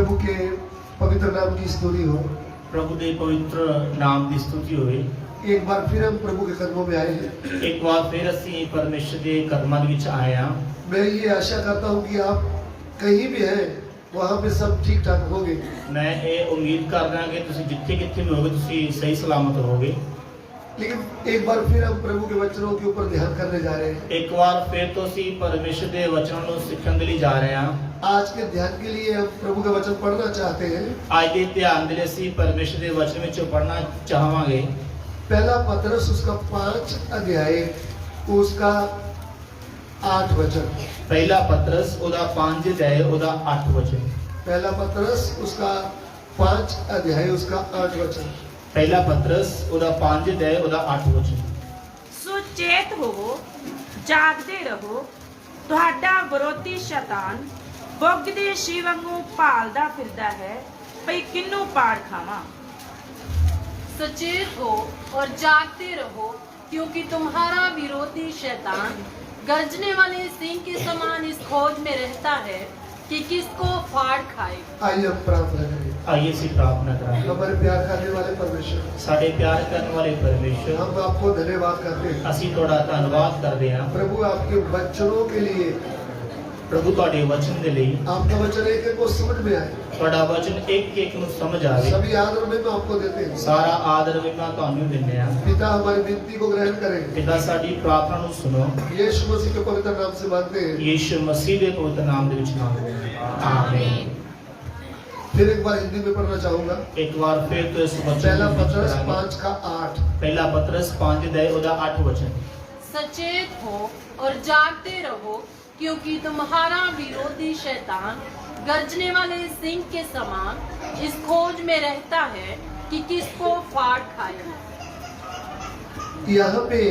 प्रभु के पवित्र नाम की स्तुति हो। प्रभु दे पवित्र नाम की स्तुति होए। एक बार फिर हम प्रभु के कदमों में आए हैं। एक बार फिर असी परमेश्वर के कदमां विच आए हां। मैं ये आशा करता हूँ कि आप कहीं भी हैं वहाँ पे सब ठीक ठाक होंगे। मैं ये उम्मीद करदा कि तुसीं जिथे किथे भी होगे तुसीं सही सलामत होगे। लेकिन एक बार फिर हम प्रभु के वचनों के ऊपर ध्यान करने जा रहे हैं। एक बार फिर तो असी परमेश्वर के वचनों को सीखने के लिए जा रहे हैं। आज के ध्यान के लिए हम प्रभु का वचन पढ़ना चाहते हैं। आज के ध्यान के लिए असी परमेश्वर के वचन में पढ़ना चाहांगे। पहला पतरस उसका 5 अध्याय उसका 8 वचन। पहला पतरस ओदा 5 अध्याय ओदा 8 वचन। पहला पतरस उसका 5 अध्याय उसका 8 वचन। पहला पतरस ओदा 5 अध्याय ओदा 8 वचन। सुचेत होवो, जागते रहो, तुहाडा विरोधी शैतान बुगदे शी वांगू भालदा फिरदा है, भई किन्नू पाड़ खावां। सचेत हो और जागते रहो, क्योंकि तुम्हारा विरोधी शैतान गर्जने वाले सिंह के समान इस खोज में रहता है कि किसको फाड़ खाए। आइए हम प्रार्थना करें। आइए इसी प्रार्थना करें। हमारे प्यार करने वाले परमेश्वर, साडे प्यार करने वाले परमेश्वर, हम आपको धन्यवाद करते हैं। असी थोड़ा धन्यवाद करते हैं प्रभु आपके वचनों के लिए। प्रभु तुहाडे वचन दे लई। आपका वचन एक एक को समझ में आए। तुहाडा वचन एक एक नूं समझ आवे। सभी आदर में आपको देते हैं। सारा आदर महिमा तुहानू दिंदे आ। पिता हमारी विनती को ग्रहण करें। पिता साडी प्रार्थना नूं सुनो। यीशु मसीह के पवित्र नाम से मांगते हैं। यीशु मसीह दे पवित्र नाम दे विच मांगदे हां। आमीन। फिर एक बार हिंदी में पढ़ना चाहूंगा। एक बार फिर तो इस वचन पहला को पतरस पढ़ांगे। 5 का 8। पहला पतरस 5 अध्याय ओदा 8 वचन। सचेत हो और जागते रहो, क्योंकि तुम्हारा विरोधी शैतान गर्जने वाले सिंह के समान इस खोज में रहता है कि किसको फाड़ खाए। यहाँ पे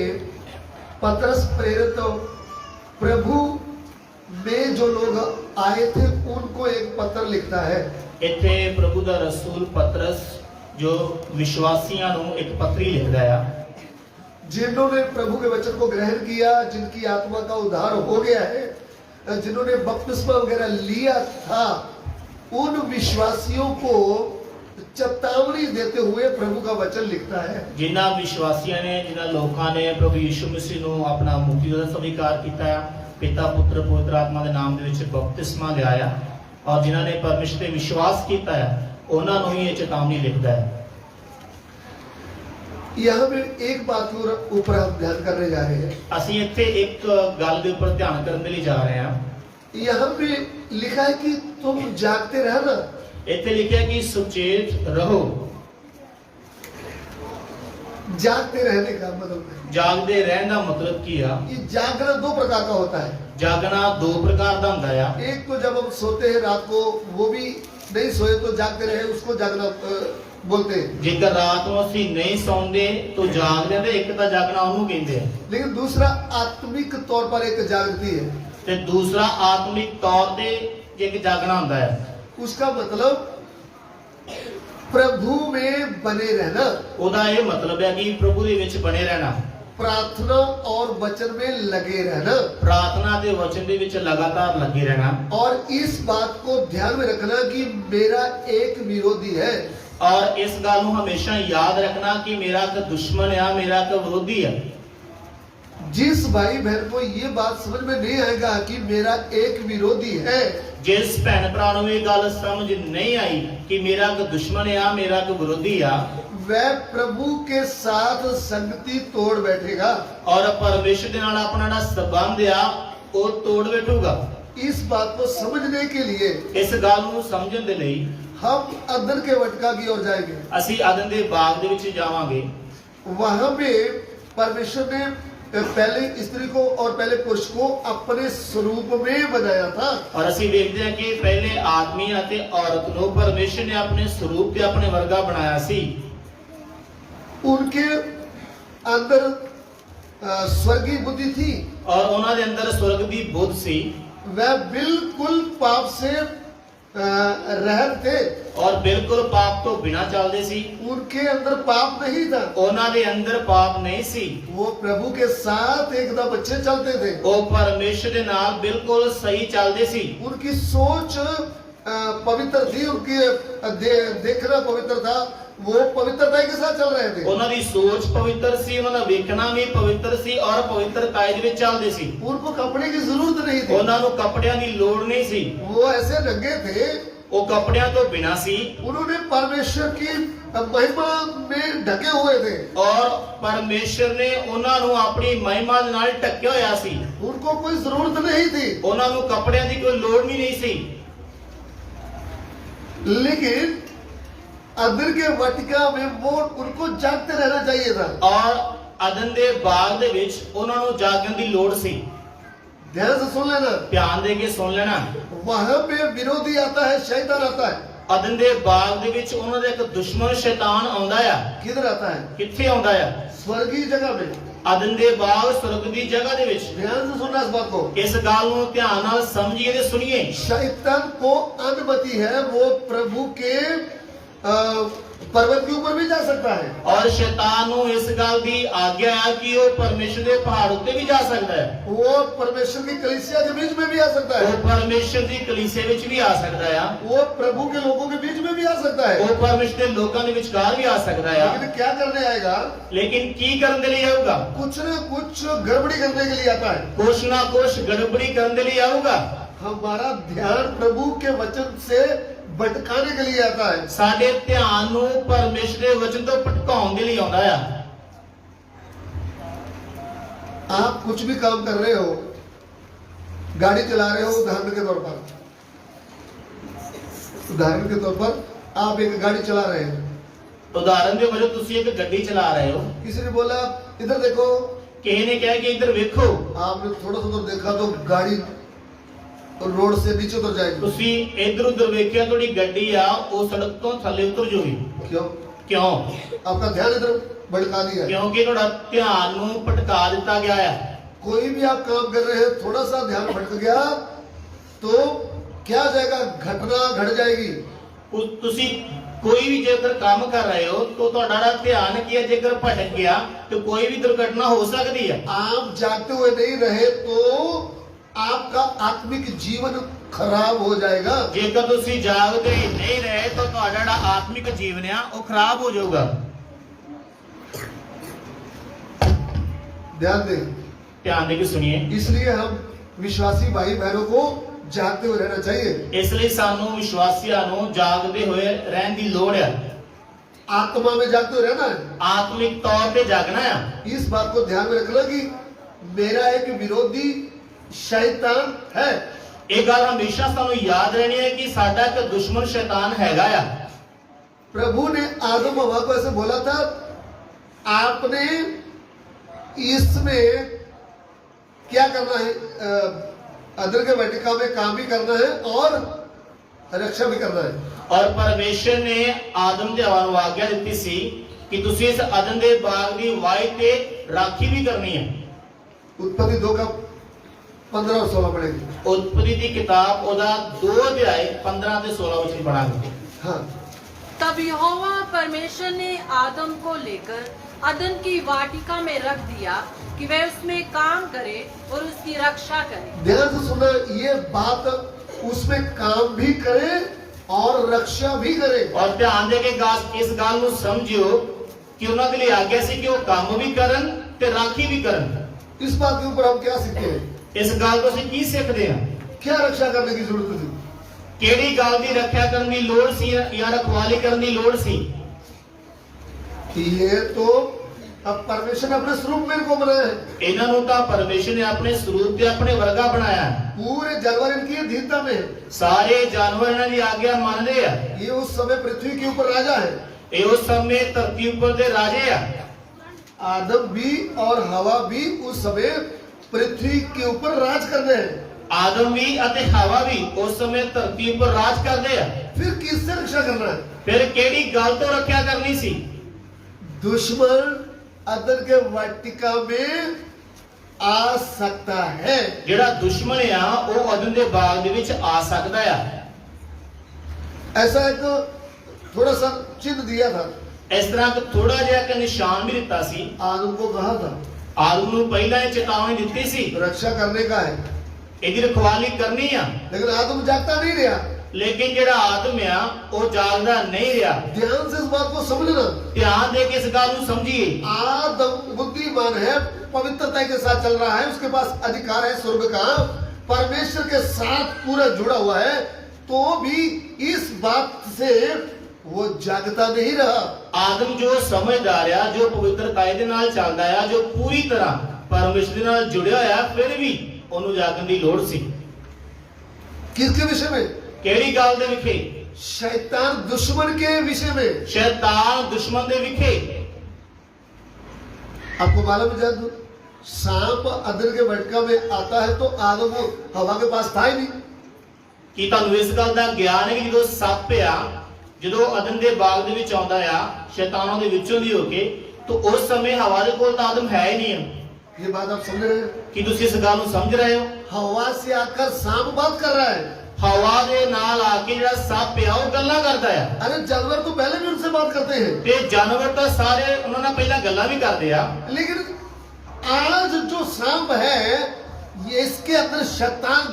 पतरस प्रेरित प्रभु में जो लोग आए थे उनको एक पत्र लिखता है। इथे प्रभु दा रसूल पतरस जो विश्वासियां नूं एक पत्री लिखदा है, जिन्होंने प्रभु के वचन को ग्रहण किया, जिनकी आत्मा का उद्धार हो गया है, जिन्होंने बपतिस्मा वगैरह लिया था, उन विश्वासियों को चेतावनी देते हुए प्रभु का वचन लिखता है। जिन्हां विश्वासियां ने, जिन्हां लोकां ने प्रभु यीशु मसीह नूं अपना मुक्तिदाता स्वीकार किया, पिता पुत्र पवित्र आत्मा के नाम दे विच बपतिस्मा लिया और जिन्हां ने परमेश्वर ते विश्वास किया है, उन्हां नूं ही ये चेतावनी लिखदा है। यहाँ पे एक बात के ऊपर हम ध्यान करने जा रहे हैं। असीं इत्थे एक गल दे उपर ध्यान करने के लिए जा रहे हैं। यहाँ पे लिखा है कि तुम जागते रहना। इत्थे लिखा कि सुचेत रहो। जागते रहने का मतलब है, जागदे रहने का मतलब की है? ये जागना 2 प्रकार का होता है। जागना 2 प्रकार का होता है। एक तो जब हम सोते हैं रात को, वो भी नहीं सोए तो जागते रहे, उसको जागना बोलते हैं। जेकर रात को असीं नहीं सौंदे तो जागदे ते एक तां जागना ओनू कहंदे हैं। लेकिन दूसरा आत्मिक तौर पर एक जागृति है। ते दूसरा आत्मिक तौर पे एक जागना होता है। उसका मतलब प्रभु में बने रहना। ओदा ये मतलब है कि प्रभु दे विच बने रहना, प्रार्थना और वचन में लगे रहना, प्रार्थना ते वचन दे विच लगातार लगे रहना, और इस बात को ध्यान में रखना कि मेरा एक विरोधी है। और इस गल नूं हमेशा याद रखना कि मेरा एक दुश्मन है, मेरा एक विरोधी है। जिस भाई बहन को ये बात समझ में नहीं आएगा कि मेरा एक विरोधी है, जिस भैन भरा नूं ये गल समझ नहीं आई कि मेरा एक दुश्मन है, मेरा एक विरोधी है, वह प्रभु के साथ संगति तोड़ बैठेगा और परमेश्वर के नाल अपना जिहड़ा संबंध आ वो तोड़ बैठूगा। इस बात को समझने के लिए इस गल नूं समझण दे लई हम अदन के वटका की ओर जाएंगे। असीं अदन दे बाग दे विच जावांगे। वहां पे परमेश्वर ने पहले स्त्री को और पहले पुरुष को अपने स्वरूप में बनाया था। और असीं देखते हैं कि पहले आदमी अते औरत नूं परमेश्वर ने अपने स्वरूप ते अपने वर्गा बनाया सी। उनके अंदर स्वर्गीय बुद्धि थी और उन्हां दे अंदर स्वर्ग दी बुद्ध सी। वह बिल्कुल पाप से रहत थे और बिल्कुल पाप तो बिना चलदे सी। उनके अंदर पाप नहीं था। उन्हां दे अंदर पाप नहीं सी। वो प्रभु के साथ एकदम अच्छे चलते थे। वो परमेश्वर दे नाल बिल्कुल सही चलदे सी। उनकी सोच पवित्र थी, उनकी देखना पवित्र था, वो पवित्रता के साथ चल रहे थे। ਉਹਨਾਂ ਦੀ ਸੋਚ ਪਵਿੱਤਰ ਸੀ, ਉਹਨਾਂ ਦਾ ਵੇਖਣਾ ਵੀ ਪਵਿੱਤਰ ਸੀ ਔਰ ਪਵਿੱਤਰਤਾ ਦੇ ਵਿੱਚ ਚੱਲਦੇ ਸੀ। उनको कपड़े की जरूरत नहीं थी, ਉਹਨਾਂ ਨੂੰ ਕੱਪੜਿਆਂ ਦੀ ਲੋੜ ਨਹੀਂ ਸੀ, वो ऐसे रंगे थे। ਉਹ ਕੱਪੜਿਆਂ ਤੋਂ ਬਿਨਾਂ ਸੀ उन्होंने परमेश्वर की महिमा में ढके हुए थे। ਔਰ ਪਰਮੇਸ਼ਰ ਨੇ ਉਹਨਾਂ ਨੂੰ ਆਪਣੀ ਮਹਿਮਾ ਦੇ ਨਾਲ ਢੱਕਿਆ ਹੋਇਆ ਸੀ। उनको कोई जरूरत नहीं थी, ਉਹਨਾਂ ਨੂੰ ਕੱਪੜਿਆਂ ਦੀ ਕੋਈ ਲੋੜ ਵੀ ਨਹੀਂ ਸੀ। लेकिन अंदर के वाटिका में वो उनको जागते रहना चाहिए था। ਔਰ ਅਦਨ ਦੇ ਬਾਗ ਦੇ ਵਿੱਚ ਉਹਨਾਂ ਨੂੰ ਜਾਗਣ ਦੀ ਲੋੜ ਸੀ। ध्यान से सुन लेना, ਧਿਆਨ ਦੇ ਕੇ ਸੁਣ ਲੈਣਾ। वहां पे विरोधी आता है, शैतान आता है। ਅਦਨ ਦੇ ਬਾਗ ਦੇ ਵਿੱਚ ਉਹਨਾਂ ਦਾ ਇੱਕ ਦੁਸ਼ਮਣ ਸ਼ੈਤਾਨ ਆਉਂਦਾ ਆ। किधर आता है? ਕਿੱਥੇ ਆਉਂਦਾ ਆ? स्वर्गीय जगह में। ਅਦਨ ਦੇ ਬਾਗ ਸੁਰਗ ਦੀ ਜਗ੍ਹਾ ਦੇ ਵਿੱਚ। ध्यान से सुनना इस बात को। ਇਸ ਗੱਲ ਨੂੰ ਧਿਆਨ ਨਾਲ ਸਮਝੀਏ ਤੇ ਸੁਣੀਏ। शैतान को अनुमति है, वो प्रभु के पर्वत के ऊपर भी जा सकता है। ਔਰ ਸ਼ੈਤਾਨ ਨੂੰ ਇਸ ਗੱਲ ਦੀ ਆਗਿਆ ਹੈ ਕਿ ਉਹ ਪਰਮੇਸ਼ਰ ਦੇ ਪਹਾੜ ਉੱਤੇ ਵੀ ਜਾ ਸਕਦਾ ਹੈ। वो परमेश्वर की कलीसिया के बीच में भी आ सकता ਉਹ है। ਪਰਮੇਸ਼ਰ ਦੀ ਕਲੀਸੇ ਵਿੱਚ ਵੀ ਆ ਸਕਦਾ ਆ। वो प्रभु के लोगों के बीच में भी आ सकता है। ਉਹ ਪਰਮੇਸ਼ਰ ਦੇ ਲੋਕਾਂ ਦੇ ਵਿਚਕਾਰ ਵੀ ਆ ਸਕਦਾ ਆ। लेकिन क्या करने आएगा? ਲੇਕਿਨ ਕੀ ਕਰਨ ਦੇ ਲਈ ਆਊਗਾ? कुछ न कुछ गड़बड़ी करने के लिए आता है। ਕੁਛ ਨਾ ਕੁਛ ਗੜਬੜੀ ਕਰਨ ਦੇ ਲਈ ਆਊਗਾ। हमारा ध्यान प्रभु के वचन से भटकाने के लिए आता है। ਸਾਡੇ ਧਿਆਨ ਨੂੰ ਪਰਮੇਸ਼ਰ ਦੇ ਵਚਨ ਤੋਂ ਭਟਕਾਉਣ ਦੇ ਲਈ ਆਉਂਦਾ ਆ। आप कुछ भी काम कर रहे हो, गाड़ी चला रहे हो, उदाहरण के तौर पर, उदाहरण के तौर पर आप एक गाड़ी चला रहे हैं। ਉਦਾਹਰਨ ਦੇ ਵਜੋਂ ਤੁਸੀਂ ਇੱਕ ਗੱਡੀ ਚਲਾ ਰਹੇ ਹੋ। किसी ने बोला इधर देखो, ਕਿਸੇ ਨੇ ਕਿਹਾ ਕਿ ਇੱਧਰ ਵੇਖੋ। आपने थोड़ा सा उधर देखा तो गाड़ी रोड से नीचे उतर जाएगी। ਤੁਸੀਂ ਇੱਧਰ ਉੱਧਰ ਵੇਖਿਆ ਤੁਹਾਡੀ ਗੱਡੀ ਆ ਉਹ ਸੜਕ ਤੋਂ ਥੱਲੇ ਉਤਰ ਜਾਊਗੀ। क्यों? ਕਿਉਂ? आपका ध्यान इधर भटका दिया है। ਕਿਉਂਕਿ ਤੁਹਾਡਾ ਧਿਆਨ ਨੂੰ ਭਟਕਾ ਦਿੱਤਾ ਗਿਆ ਹੈ। कोई भी आप काम कर रहे हैं, थोड़ा सा ध्यान भटक गया तो क्या जाएगा? घटना घट जाएगी। ਤੁਸੀਂ ਕੋਈ ਵੀ ਜੇਕਰ ਕੰਮ ਕਰ ਰਹੇ ਹੋ ਤਾਂ ਤੁਹਾਡਾ ਧਿਆਨ ਕੀ ਹੈ ਜੇਕਰ ਭਟਕ ਗਿਆ ਤਾਂ ਕੋਈ ਵੀ ਦੁਰਘਟਨਾ ਹੋ ਸਕਦੀ ਹੈ। आप जागते हुए नहीं रहे तो आपका आत्मिक जीवन खराब हो जाएगा। ਜੇਕਰ ਤੁਸੀਂ ਜਾਗਦੇ ਨਹੀਂ ਰਹੇ ਤਾਂ ਤੁਹਾਡਾ ਜਿਹੜਾ ਆਤਮਿਕ ਜੀਵਨ ਆ ਉਹ ਖਰਾਬ ਹੋ ਜਾਊਗਾ। ध्यान दें। ਧਿਆਨ ਦੇ ਕੇ ਸੁਣੀਏ। इसलिए हम विश्वासी भाई बहनों को जागते हुए रहना चाहिए। ਇਸ ਲਈ ਸਾਨੂੰ ਵਿਸ਼ਵਾਸੀਆਂ ਨੂੰ ਜਾਗਦੇ ਹੋਏ ਰਹਿਣ ਦੀ ਲੋੜ ਹੈ। आत्मा में जागते हुए रहना है। ਆਤਮਿਕ ਤੌਰ ਤੇ ਜਾਗਣਾ ਹੈ। इस बात को ध्यान में रखना कि मेरा एक विरोधी शैतान है। ਇਹ ਗੱਲ ਹਮੇਸ਼ਾ ਸਾਨੂੰ ਯਾਦ ਰਹਿਣੀ ਹੈ ਕਿ ਸਾਡਾ ਇੱਕ ਦੁਸ਼ਮਣ ਸ਼ੈਤਾਨ ਹੈਗਾ ਆ। प्रभु ने आदम हवा को ऐसे बोला था, आपने इसमें क्या करना है? अदर के वाटिका में काम भी करना है और रक्षा भी करना है। ਔਰ ਪਰਮੇਸ਼ਰ ਨੇ ਆਦਮ ਤੇ ਹਵਾ ਨੂੰ ਆਗਿਆ ਦਿੱਤੀ ਸੀ ਕਿ ਤੁਸੀਂ ਇਸ ਅਦਨ ਦੇ ਬਾਗ ਦੀ ਵਾਈ ਤੇ ਰਾਖੀ ਵੀ ਕਰਨੀ ਹੈ। उत्पत्ति 2 का 15 और 16 पढ़ेंगे। ਉਤਪਤੀ ਦੀ ਕਿਤਾਬ ਉਹਦਾ 2 ਅਧਿਆਇ 15 ਤੇ 16 ਵਿੱਚ ਪੜਾਂਗੇ। हाँ। तब यहोवा परमेश्वर ने आदम को लेकर अदन की वाटिका में रख दिया कि वह उसमें काम करे और उसकी रक्षा करे। ध्यान से सुनना, ये बात उसमें काम भी करे और रक्षा भी करे। ਔਰ ਧਿਆਨ ਦੇ ਕੇ ਇਸ ਗੱਲ ਨੂੰ ਸਮਝਿਓ ਕਿ ਉਹਨਾਂ ਦੇ ਲਈ ਆਗਿਆ ਸੀ ਕਿ ਉਹ ਕੰਮ ਵੀ ਕਰਨ ਤੇ ਰਾਖੀ ਵੀ ਕਰਨ। इस बात के ऊपर हम क्या सीखते हैं? ਇਸ ਗੱਲ ਤੋਂ ਅਸੀਂ ਕੀ ਸਿੱਖਦੇ ਹਾਂ? क्या रक्षा करने की जरूरत थी? ਕਿਹੜੀ ਗੱਲ ਦੀ ਰੱਖਿਆ ਕਰਨ ਦੀ ਲੋੜ ਸੀ ਜਾਂ ਰਖਵਾਲੀ ਕਰਨ ਦੀ ਲੋੜ ਸੀ? ये तो अब परमेश्वर ने अपने स्वरूप में इनको बनाया है। ਇਹਨਾਂ ਨੂੰ ਤਾਂ ਪਰਮੇਸ਼ਰ ਨੇ ਆਪਣੇ ਸਰੂਪ ਤੇ ਆਪਣੇ ਵਰਗਾ ਬਣਾਇਆ ਹੈ। पूरे जानवर इनकी अधीनता में है। ਸਾਰੇ ਜਾਨਵਰ ਇਹਨਾਂ ਦੀ ਆਗਿਆ ਮੰਨਦੇ ਆ। ये उस समय पृथ्वी के ऊपर राजा है। ਇਹ ਉਸ ਸਮੇਂ ਧਰਤੀ ਉੱਪਰ ਦੇ ਰਾਜੇ ਆ। आदम भी और हवा भी उस समय पृथ्वी के ऊपर राज करते हैं। ਆਦਮ ਵੀ ਅਤੇ ਹਵਾ ਵੀ ਉਸ ਸਮੇਂ ਧਰਤੀ ਉੱਪਰ ਰਾਜ ਕਰਦੇ ਆ। फिर किससे रक्षा करना है? ਫਿਰ ਕਿਹੜੀ ਗੱਲ ਤੋਂ ਰੱਖਿਆ ਕਰਨੀ ਸੀ? दुश्मन अदन के वाटिका में आ सकता है। ਜਿਹੜਾ ਦੁਸ਼ਮਣ ਆ ਉਹ ਅਦਨ ਦੇ ਬਾਗ ਦੇ ਵਿੱਚ ਆ ਸਕਦਾ ਆ। ऐसा एक थोड़ा सा चिन्ह दिया था। ਇਸ ਤਰ੍ਹਾਂ ਕਿ ਥੋੜਾ ਜਿਹਾ ਇੱਕ ਨਿਸ਼ਾਨ ਵੀ ਦਿੱਤਾ ਸੀ। आदम को कहा था ਆਦਮ ਨੂੰ ਪਹਿਲਾਂ ਇਹ ਚੇਤਾਵਨੀ ਦਿੱਤੀ ਸੀ रक्षा करने का है, ਇਹਦੀ ਰਖਵਾਲੀ ਕਰਨੀ ਆ। लेकिन आदम जागता नहीं रहा। ਲੇਕਿਨ ਜਿਹੜਾ ਆਦਮ ਆ ਉਹ ਜਾਗਦਾ नहीं ਰਿਹਾ। ध्यान से इस बात को समझना। ਧਿਆਨ ਦੇ ਕੇ ਇਸ ਗੱਲ ਨੂੰ ਸਮਝੀਏ। आदम बुद्धिमान है, पवित्रता के साथ चल रहा है, उसके पास अधिकार है स्वर्ग का, परमेश्वर के साथ पूरा जुड़ा हुआ है, तो भी इस बात से वो जागता नहीं रहा। ਆਦਮ ਜੋ ਸਮਝਦਾਰ ਆ, ਜੋ ਪਵਿੱਤਰਤਾ ਦੇ ਨਾਲ ਚੱਲਦਾ ਆ, ਜੋ ਪੂਰੀ ਤਰ੍ਹਾਂ ਪਰਮੇਸ਼ਰ ਦੇ ਨਾਲ ਜੁੜਿਆ ਹੋਇਆ, ਫਿਰ ਵੀ ਉਹਨੂੰ ਜਾਗਣ ਦੀ ਲੋੜ ਸੀ। किसके विषय में? ਕਿਹੜੀ ਗੱਲ ਦੇ ਵਿਖੇ? शैतान दुश्मन के विषय में। ਸ਼ੈਤਾਨ ਦੁਸ਼ਮਣ ਦੇ ਵਿਖੇ। आपको मालूम है जब सांप अदर के बैठका में आता है तो आदम वो हवा के पास था ही नहीं। ਕੀ ਤੁਹਾਨੂੰ ਇਸ ਗੱਲ ਦਾ ਗਿਆਨ ਹੈ ਕਿ ਜਦੋਂ ਸੱਪ ਆ, ਜਦੋਂ ਅਦਨ ਦੇ ਬਾਗ ਦੇ ਵਿੱਚ ਆਉਂਦਾ ਆ ਸ਼ੈਤਾਨਾਂ ਦੇ ਵਿੱਚੋਂ ਦੀ ਹੋ ਕੇ, ਤਾਂ ਉਸ ਸਮੇਂ ਹਵਾ ਦੇ ਕੋਲ ਤਾਂ ਆਦਮ ਹੈ ਹੀ ਨਹੀਂ। ये बात आप समझ रहे हैं? ਕੀ ਤੁਸੀਂ ਇਸ ਗੱਲ ਨੂੰ ਸਮਝ ਰਹੇ ਹੋ? हवा से आकर सांप बात कर रहा है। ਹਵਾ ਦੇ ਨਾਲ ਆ ਕੇ ਜਿਹੜਾ ਸੱਪ ਆ ਉਹ ਗੱਲਾਂ ਕਰਦਾ ਆ। अरे जानवर तो पहले भी उनसे बात करते हैं, ਤੇ ਜਾਨਵਰ ਤਾਂ ਸਾਰੇ ਉਹਨਾਂ ਨਾਲ ਪਹਿਲਾਂ ਗੱਲਾਂ ਵੀ ਕਰਦੇ ਆ। लेकिन आज जो सांप है ये इसके अंदर शैतान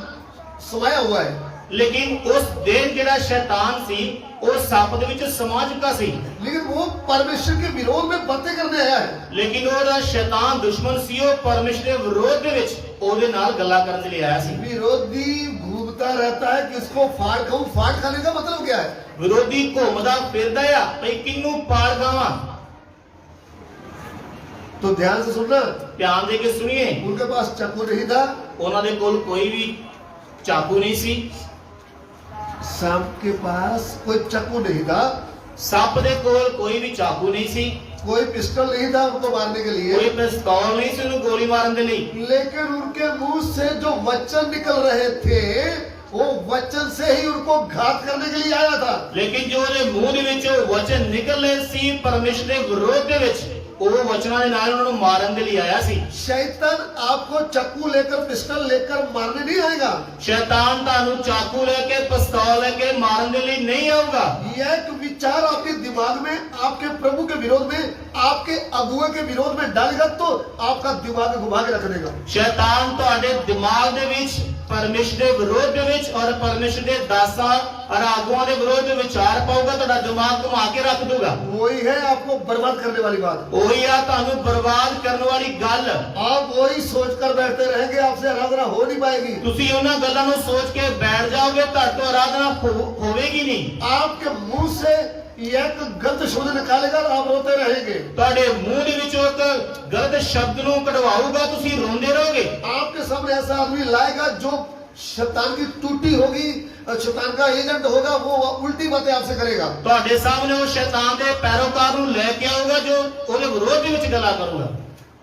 समाया हुआ है। ਲੇਕਿਨ ਉਸ ਦਿਨ ਜਿਹੜਾ ਸ਼ੈਤਾਨ ਸੀ ਉਹ ਸੱਪ ਦੇ ਵਿੱਚ ਸਮਾ ਚੁੱਕਾ ਸੀ। लेकिन वो परमेश्वर के विरोध में बातें करने आया है। ਲੇਕਿਨ ਉਹਦਾ ਸ਼ੈਤਾਨ ਦੁਸ਼ਮਣ ਸੀ, ਉਹ ਪਰਮੇਸ਼ਰ ਦੇ ਵਿਰੋਧ ਦੇ ਵਿੱਚ ਉਹਦੇ ਨਾਲ ਗੱਲਾਂ ਕਰਨ ਦੇ ਲਈ ਆਇਆ ਸੀ। विरोधी घूमता रहता है, किसको फाड़ खाऊं? फाड़ खाने का मतलब क्या है? ਵਿਰੋਧੀ ਘੁੰਮਦਾ ਫਿਰਦਾ ਆ ਭਈ ਕਿੰਨੂੰ ਪਾੜ ਖਾਵਾਂ। तो ध्यान से सुनना, ਧਿਆਨ ਦੇ ਕੇ ਸੁਣੀਏ। उनके पास चाकू नहीं था। ਉਹਨਾਂ ਦੇ ਕੋਲ ਕੋਈ ਵੀ ਚਾਕੂ ਨਹੀਂ ਸੀ। सांप के पास कोई चाकू नहीं था, ਸੱਪ ਦੇ ਕੋਲ ਕੋਈ ਵੀ ਚਾਕੂ ਨਹੀਂ ਸੀ, कोई पिस्टल नहीं था उनको मारने के लिए। ਕੋਈ ਪਿਸਤੌਲ ਨਹੀਂ ਸੀ ਉਹਨੂੰ ਗੋਲੀ ਮਾਰਨ ਦੇ ਲਈ। लेकिन उनके मुंह से जो वचन निकल रहे थे वो वचन से ही उनको घात करने के लिए आया था। ਲੇਕਿਨ ਜੋ ਉਹਦੇ ਮੂੰਹ ਦੇ ਵਿੱਚੋਂ ਵਚਨ ਨਿਕਲੇ ਸੀ ਪਰਮੇਸ਼ਰ ਦੇ ਵਿਰੋਧ ਦੇ ਵਿੱਚ, ਉਹ ਵਚਨਾਂ ਦੇ ਨਾਲ ਉਹਨਾਂ ਨੂੰ ਮਾਰਨ ਦੇ ਲਈ ਆਇਆ ਸੀ। शैतान आपको चाकू लेकर पिस्टल लेकर मारने नहीं आएगा। ਸ਼ੈਤਾਨ ਤੁਹਾਨੂੰ ਚਾਕੂ ਲੈ ਕੇ ਪਿਸਤੌਲ ਲੈ ਕੇ ਮਾਰਨ ਦੇ ਲਈ ਨਹੀਂ ਆਊਗਾ। यह एक विचार आपके दिमाग में आपके प्रभु के विरोध में आपके अगुए के विरोध में डालेगा तो आपका दिमाग घुमा के रख देगा। ਸ਼ੈਤਾਨ ਤੁਹਾਡੇ ਦਿਮਾਗ ਦੇ ਵਿੱਚ ਪਰਮੇਸ਼ਰ ਦੇ ਵਿਰੋਧ ਦੇ ਵਿੱਚ ਔਰ ਪਰਮੇਸ਼ਰ ਦੇ ਦਾਸਾਂ ਔਰ ਆਗੂਆਂ ਦੇ ਵਿਰੋਧ ਦੇ ਵਿਚਾਰ ਪਾਊਗਾ, ਤੁਹਾਡਾ ਦਿਮਾਗ ਘੁਮਾ ਕੇ ਰੱਖ ਦੂਗਾ। वही है आपको बर्बाद करने वाली बात। ਉਹੀ ਆ ਤੁਹਾਨੂੰ ਬਰਬਾਦ ਕਰਨ ਵਾਲੀ ਗੱਲ। आप वही सोचकर बैठते रहेंगे, आपसे आराधना हो नहीं पाएगी। ਤੁਸੀਂ ਉਹਨਾਂ ਗੱਲਾਂ ਨੂੰ ਸੋਚ ਕੇ ਬੈਠ ਜਾਓਗੇ, ਤੁਹਾਡੇ ਤੋਂ ਆਰਾਧਨਾ ਹੋਵੇਗੀ ਨਹੀਂ। आपके मुंह से एक गलत शब्द निकालेगा और आप रोते रहेंगे। ਤੁਹਾਡੇ ਮੂੰਹ ਦੇ ਵਿੱਚੋਂ ਇੱਕ ਗਲਤ ਸ਼ਬਦ ਨੂੰ ਕਢਵਾਊਗਾ, ਤੁਸੀਂ ਰੋਂਦੇ ਰਹੋਗੇ। आपके सामने ऐसा आदमी लाएगा जो शैतान की टूटी होगी, शैतान का एजेंट होगा, वो उल्टी बातें आपसे करेगा। ਤੁਹਾਡੇ ਸਾਹਮਣੇ ਉਹ ਸ਼ੈਤਾਨ ਦੇ ਪੈਰੋਕਾਰ ਨੂੰ ਲੈ ਕੇ ਆਊਗਾ ਜੋ ਉਹਦੇ ਵਿਰੋਧ ਦੇ ਵਿੱਚ ਗੱਲਾਂ ਕਰੂਗਾ।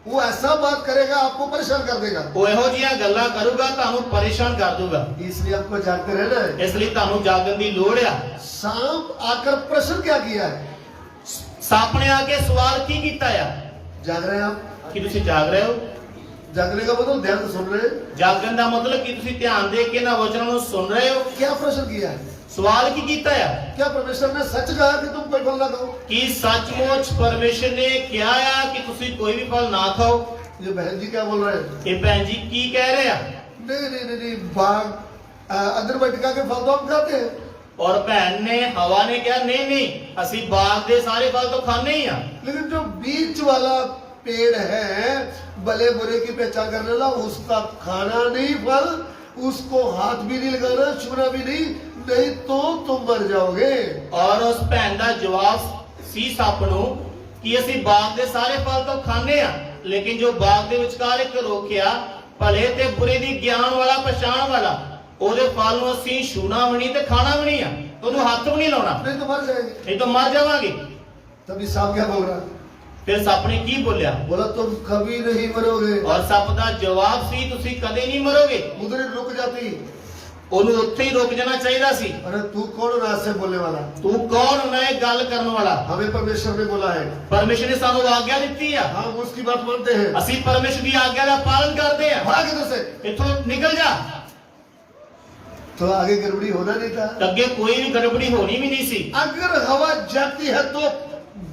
वो ऐसा बात करेगा आपको परेशान कर देगा। ਉਹ ਇਹੋ ਜਿਹੀਆਂ ਗੱਲਾਂ ਕਰੂਗਾ, ਤੁਹਾਨੂੰ ਪਰੇਸ਼ਾਨ ਕਰ ਦੂਗਾ। इसलिए आपको जागते रहना है। ਇਸ ਲਈ ਤੁਹਾਨੂੰ ਜਾਗਣ ਦੀ ਲੋੜ ਆ। सांप आकर प्रश्न क्या किया है? ਸੱਪ ਨੇ ਆ ਕੇ ਸਵਾਲ ਕੀ ਕੀਤਾ ਆ? जाग रहे हैं आप? ਕੀ ਤੁਸੀਂ ਜਾਗ ਰਹੇ ਹੋ? जागने का मतलब ध्यान से सुन रहे हैं। ਜਾਗਣ ਦਾ ਮਤਲਬ ਕਿ ਤੁਸੀਂ ਧਿਆਨ ਦੇ ਕੇ ਨਾ ਵਚਨਾਂ ਨੂੰ ਸੁਣ ਰਹੇ ਹੋ। क्या प्रश्न किया है? ਸਵਾਲ ਕੀ ਕੀਤਾ ਆ? क्या परमेश्वर ने सच कहा कि तुम कोई फल ना खाओ? ਕੀ ਸੱਚਮੁੱਚ ਪਰਮੇਸ਼ਰ ਨੇ ਕਿਹਾ ਆ ਕਿ ਤੁਸੀਂ ਕੋਈ ਵੀ ਫਲ ਨਾ ਖਾਓ? ये बहन जी क्या बोल रहे हैं? ਇਹ ਭੈਣ ਜੀ ਕੀ ਕਹਿ ਰਹੇ ਆ? नहीं नहीं नहीं नहीं, बाग अंदर बैठका के फल तो हम खाते हैं। ਔਰ ਭੈਣ ਨੇ ਹਵਾ ਨੇ ਕਿਹਾ ਨਹੀਂ ਨਹੀਂ, ਅਸੀਂ ਬਾਗ ਦੇ ਸਾਰੇ ਫਲ ਤਾਂ ਖਾਣੇ ਹੀ ਆ। लेकिन जो बीच वाला पेड़ है भले बुरे की पहचान करने वाला, उसका खाना नहीं फल, उसको हाथ भी नहीं लगाना, छूना भी नहीं तो तुम मर जाओगे। ਔਰ ਉਸ ਭੈਣ ਦਾ ਜਵਾਬ ਸੀ ਸੱਪ ਨੂੰ ਕਿ ਅਸੀਂ ਬਾਗ ਦੇ ਸਾਰੇ ਫਲ ਤਾਂ ਖਾਣੇ ਆ, ਲੇਕਿਨ ਜੋ ਬਾਗ ਦੇ ਵਿਚਕਾਰ ਇੱਕ ਰੋਕਿਆ ਭਲੇ ਤੇ ਬੁਰੇ ਦੀ ਗਿਆਨ ਵਾਲਾ ਪਛਾਣ ਵਾਲਾ, ਉਹਦੇ ਫਲ ਨੂੰ ਅਸੀਂ ਛੂਣਾ ਵੀ ਨਹੀਂ ਤੇ ਖਾਣਾ ਵੀ ਨਹੀਂ ਆ, ਉਹਨੂੰ ਹੱਥ ਵੀ ਨਹੀਂ ਲਾਉਣਾ, नहीं तो मर जाएंगे। ਨਹੀਂ ਤਾਂ ਮਰ ਜਾਵਾਂਗੇ। तभी सांप क्या बोल रहा? ਫਿਰ ਸੱਪ ਨੇ ਕੀ ਬੋਲਿਆ? बोला तुम कभी नहीं मरोगे। ਔਰ ਸੱਪ ਦਾ ਜਵਾਬ ਸੀ ਤੁਸੀਂ ਕਦੇ ਨਹੀਂ ਮਰੋਗੇ। उधर ही रुक जाती। ਉਹਨੂੰ ਉੱਥੇ ਹੀ ਰੁਕ ਜਾਣਾ ਚਾਹੀਦਾ ਸੀ। अरे तू कौन रात से बोलने वाला? ਤੂੰ ਕੌਣ ਹੁੰਦਾ ਇਹ ਗੱਲ ਕਰਨ ਵਾਲਾ? हमें परमेश्वर ने बोला है, ਪਰਮੇਸ਼ਰ ਨੇ ਸਾਨੂੰ ਆਗਿਆ ਦਿੱਤੀ ਆ, हम उसकी बात मानते हैं। ਅਸੀਂ ਪਰਮੇਸ਼ਰ ਦੀ ਆਗਿਆ ਦਾ ਪਾਲਨ ਕਰਦੇ ਆ। भाग इधर से। ਇੱਥੋਂ ਨਿਕਲ ਜਾ। तो आगे गड़बड़ी होना नहीं था। ਤਾਂ ਅੱਗੇ ਕੋਈ ਵੀ ਗੜਬੜੀ ਹੋਣੀ ਵੀ ਨਹੀਂ ਸੀ। अगर हवा जाती है तो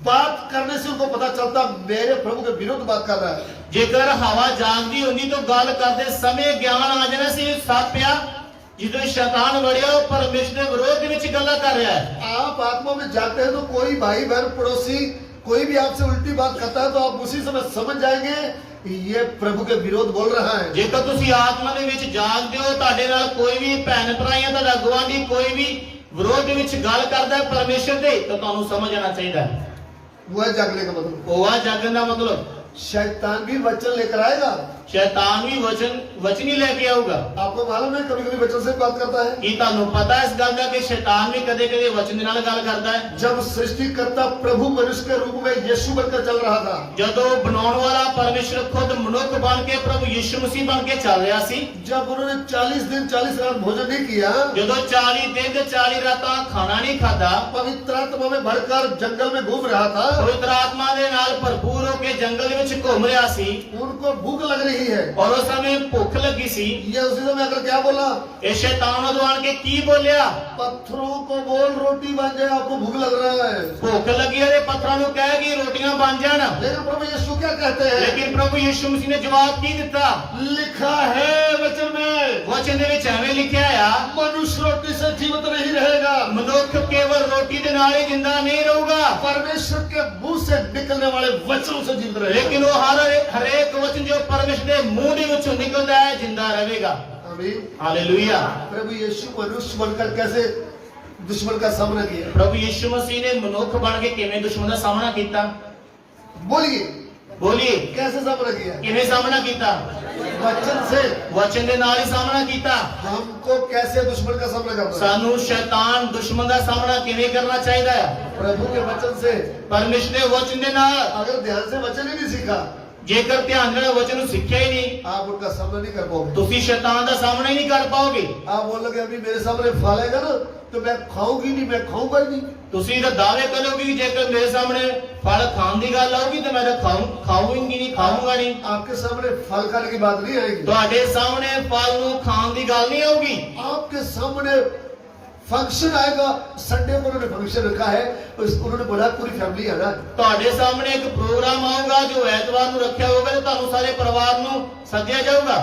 बात करने से उनको पता चलता मेरे प्रभु के विरुद्ध बात कर रहा है। ਜੇਕਰ ਹਵਾ ਜਾਗਦੀ ਹੁੰਦੀ ਤਾਂ ਗੱਲ ਕਰਦੇ ਸਮੇਂ ਗਿਆਨ ਆ ਜਾਣਾ ਸੀ ਸੱਪ ਆ ਜਦੋਂ ਸ਼ੈਤਾਨ ਵੜਿਆ ਉਹ ਪਰਮੇਸ਼ਰ ਦੇ ਵਿਰੋਧ ਦੇ ਵਿੱਚ ਗੱਲਾਂ ਕਰ ਰਿਹਾ ਹੈ। आप आत्मा में जाते हैं तो कोई भाई बहन पड़ोसी कोई भी आपसे उल्टी बात करता है तो आप उसी समय समझ जाएंगे ये प्रभु के विरोध बोल रहा है। ਜੇਕਰ ਤੁਸੀਂ ਆਤਮਾ ਦੇ ਵਿੱਚ ਜਾਗਦੇ ਹੋ, ਤੁਹਾਡੇ ਨਾਲ ਕੋਈ ਵੀ ਭੈਣ ਭਰਾ ਜਾਂ ਤੁਹਾਡਾ ਗੁਆਂਢੀ ਕੋਈ ਵੀ ਵਿਰੋਧ ਦੇ ਵਿੱਚ ਗੱਲ ਕਰਦਾ ਹੈ ਪਰਮੇਸ਼ਰ ਦੇ, ਤਾਂ ਤੁਹਾਨੂੰ ਸਮਝ ਆਣਾ ਚਾਹੀਦਾ ਹੈ। वो है जागने का मतलब। ਉਹ ਆ ਜਾਗਣ ਦਾ ਮਤਲਬ। शैतान भी वचन लेकर आएगा। ਸ਼ੈਤਾਨ ਵੀ ਵਚਨ ਹੀ ਲੈ ਕੇ ਆਊਗਾ। आपको मालूम है कभी कभी वचन से बात करता है। ਕੀ ਤੁਹਾਨੂੰ ਪਤਾ ਇਸ ਗੱਲ ਦਾ ਕਿ ਸ਼ੈਤਾਨ ਵੀ ਕਦੇ-ਕਦੇ ਵਚਨ ਦੇ ਨਾਲ ਗੱਲ ਕਰਦਾ ਹੈ? जब सृष्टिकर्ता प्रभु मनुष्य के रूप में यीशु बनकर चल रहा था, ਜਦੋਂ ਬਣਾਉਣ ਵਾਲਾ ਪਰਮੇਸ਼ਰ ਖੁਦ ਮਨੁੱਖ ਬਣ ਕੇ ਪ੍ਰਭੂ ਯਿਸੂ ਮਸੀਹ ਬਣ ਕੇ ਚੱਲ ਰਿਹਾ ਸੀ, जब उन्होंने 40 दिन 40 रात भोजन नहीं किया, ਜਦੋਂ 40 ਦਿਨ ਤੇ 40 ਰਾਤਾਂ ਖਾਣਾ ਨਹੀਂ ਖਾਦਾ, पवित्र आत्मा में भरकर जंगल में घूम रहा था, ਪਵਿੱਤਰ ਆਤਮਾ ਦੇ ਨਾਲ ਭਰਪੂਰ ਹੋ ਕੇ ਜੰਗਲ ਦੇ ਵਿੱਚ ਘੁੰਮ ਰਿਹਾ ਸੀ, उनको भूख लग रही है। ਔਰ ਉਸ ਸਮੇਂ ਭੁੱਖ ਲੱਗੀ ਸੀ। ये उसी समय आकर क्या बोला? ਇਹ ਸ਼ੈਤਾਨ ਉਦੋਂ ਆਣ ਕੇ ਕੀ ਬੋਲਿਆ? पत्थरों को बोल रोटी बन जाए, आपको भूख लग रहा है। ਭੁੱਖ ਲੱਗੀ ਹੈ ਤੇ ਪੱਥਰਾਂ ਨੂੰ ਕਹਿ ਕਿ ਰੋਟੀਆਂ ਬਣ ਜਾਣ। लेकिन प्रभु यीशु क्या कहते हैं? ਲੇਕਿਨ ਪ੍ਰਭੂ ਯਿਸੂ ਮਸੀਹ ਨੇ ਜਵਾਬ ਕੀ ਦਿੱਤਾ? लिखा है वचन में, ਵਚਨ ਦੇ ਵਿੱਚ ਐਵੇਂ ਲਿਖਿਆ ਆ, मनुष्य रोटी से जीवित नहीं रहेगा, ਮਨੁੱਖ ਕੇਵਲ ਰੋਟੀ ਦੇ ਨਾਲ ਹੀ ਜਿੰਦਾ ਨਹੀਂ ਰਹੂਗਾ, परमेश्वर के मुंह से निकलने वाले वचनों से जीवित रहेगा। ਲੇਕਿਨ ਉਹ ਹਰੇਕ ਵਚਨ ਜੋ ਪਰਮੇਸ਼ਰ ਦੇ ਮੂੰਹ ਦੇ ਵਿੱਚੋਂ ਨਿਕਲਦਾ ਹੈ ਜਿੰਦਾ ਰਹੇਗਾ। आमीन। ਹਾਲੇਲੂਇਆ। प्रभु यीशु मनुष्य बनकर कैसे दुश्मन का सामना किया? ਪ੍ਰਭੂ ਯਿਸੂ ਮਸੀਹ ਨੇ ਮਨੁੱਖ ਬਣ ਕੇ ਕਿਵੇਂ ਦੁਸ਼ਮਣ ਦਾ ਸਾਹਮਣਾ ਕੀਤਾ? बोलिए, ਬੋਲੀਏ, कैसे सामना किया? ਕਿਵੇਂ ਸਾਹਮਣਾ ਕੀਤਾ? वचन से। ਵਚਨ ਦੇ ਨਾਲ ਹੀ ਸਾਹਮਣਾ ਕੀਤਾ। हमको कैसे दुश्मन का सामना करना है? ਸਾਨੂੰ ਸ਼ੈਤਾਨ ਦੁਸ਼ਮਣ ਦਾ ਸਾਹਮਣਾ ਕਿਵੇਂ ਕਰਨਾ ਚਾਹੀਦਾ ਹੈ? प्रभु के वचन से। ਪਰਮੇਸ਼ਰ ਦੇ ਵਚਨ ਦੇ ਨਾਲ। अगर ध्यान से वचन ही नहीं सीखा, ਜੇਕਰ ਧਿਆਨ ਨਾਲ ਵਚਨ ਨੂੰ ਸਿੱਖਿਆ ਹੀ ਨਹੀਂ, आप उनका सामना नहीं कर पाओगे। ਤੁਸੀਂ ਸ਼ੈਤਾਨ ਦਾ ਸਾਹਮਣਾ ਹੀ ਨਹੀਂ ਕਰ ਪਾਓਗੇ। आप बोलोगे अभी मेरे सामने फल आएगा ना तो मैं खाऊंगी नहीं, मैं खाऊंगा ही नहीं। ਤੁਸੀਂ ਤਾਂ ਦਾਅਵੇ ਕਰੋਗੇ ਕਿ ਜੇਕਰ ਮੇਰੇ ਸਾਹਮਣੇ ਫਲ ਖਾਣ ਦੀ ਗੱਲ ਆਊਗੀ ਤਾਂ ਮੈਂ ਤਾਂ ਖਾਊਂਗੀ ਨਹੀਂ, ਖਾਊਂਗਾ ਨਹੀਂ। आपके सामने फल खाने की बात नहीं आएगी। ਤੁਹਾਡੇ ਸਾਹਮਣੇ ਫਲ ਨੂੰ ਖਾਣ ਦੀ ਗੱਲ ਨਹੀਂ ਆਊਗੀ। आपके सामने फंक्शन आएगा। संडे को उन्होंने फंक्शन रखा है, उन्होंने बोला पूरी फैमिली आना। ਤੁਹਾਡੇ ਸਾਹਮਣੇ ਇੱਕ ਪ੍ਰੋਗਰਾਮ ਆਊਗਾ ਜੋ ਐਤਵਾਰ ਨੂੰ ਰੱਖਿਆ ਹੋਊਗਾ ਤੇ ਤੁਹਾਨੂੰ ਸਾਰੇ ਪਰਿਵਾਰ ਨੂੰ ਸੱਦਿਆ ਜਾਊਗਾ।